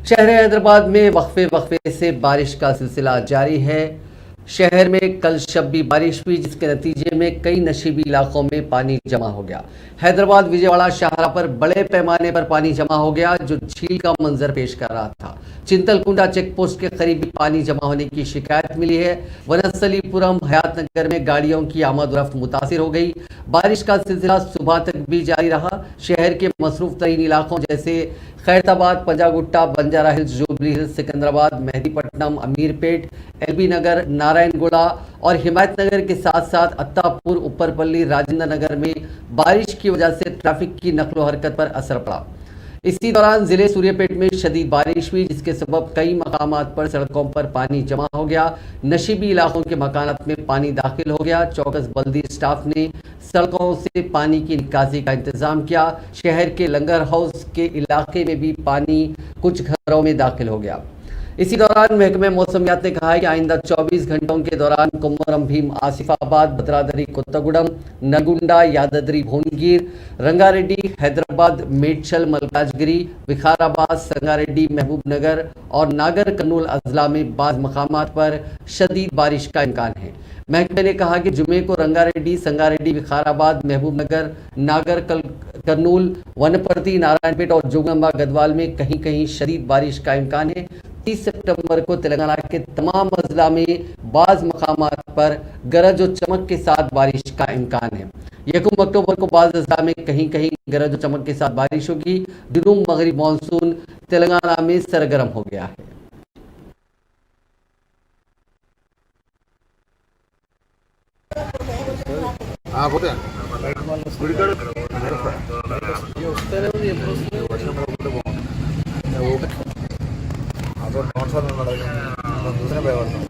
शहर हैदराबाद में वक्फे से बारिश का सिलसिला जारी है। शहर में कल शब्बी बारिश हुई, जिसके नतीजे में कई नशीबी इलाकों में पानी जमा हो गया। हैदराबाद विजयवाड़ा शाहरा पर बड़े पैमाने पर पानी जमा हो गया, जो झील का मंजर पेश कर रहा था। चिंतलकुंडा चेक पोस्ट के करीब भी पानी जमा होने की शिकायत मिली है। वनस्थलीपुरम हयात नगर में गाड़ियों की आमद-ओ-रफ्त मुतासिर हो गई। बारिश का सिलसिला सुबह तक भी जारी रहा। शहर के मसरूफ तरीन इलाकों जैसे खैरताबाद, पंजागुट्टा, बंजारा हिल्स, जुबली हिल्स, सिकंदराबाद, मेहदीपट्टनम, अमीरपेट, एलबी नगर, नारायणगुड़ा और हिमायत नगर के साथ साथ अत्तापुर, ऊपरपल्ली, राजेंद्र नगर में बारिश की वजह से ट्रैफिक की नकलो हरकत पर असर पड़ा। इसी दौरान जिले सूर्यापेट में शदीद बारिश हुई, जिसके सबब कई मकामात पर सड़कों पर पानी जमा हो गया। नशीबी इलाकों के मकानात में पानी दाखिल हो गया। चौकस बल्दी स्टाफ ने सड़कों से पानी की निकासी का इंतजाम किया। शहर के लंगर हाउस के इलाके में भी पानी कुछ घरों में दाखिल हो गया। इसी दौरान महकमे मौसमियात ने कहा है कि आइंदा 24 घंटों के दौरान कुम्मरम भीम, आसिफाबाद, भद्रादरी, कोत्तागुडम, नलगुंडा, यादाद्री, भुवनगिर, रंगारेड्डी, हैदराबाद, मेडचल, मलकाजगिरी, विकाराबाद, संगारेड्डी, महबूब नगर और नागर कर्नूल अजला में बाज़ मकामात पर शदीद बारिश का इम्कान है। महकमे ने कहा कि जुमे को रंगारेड्डी, संगारेड्डी, विकाराबाद, महबूब नगर, नागर कर्नूल, वनपर्ती, नारायणपेट और जोगनंबा गदवाल में कहीं कहीं शदीद बारिश का इम्कान है। 30 सितंबर को तेलंगाना के तमाम अजला में बाज़ मकामात पर गरज और चमक के साथ बारिश का इम्कान है। 1 अक्टूबर को बाज़ अजला में कहीं कहीं गरज और चमक के साथ बारिश होगी। जुनूब मगरिब मानसून तेलंगाना में सरगर्म हो गया है। दूसरे भयपड़ता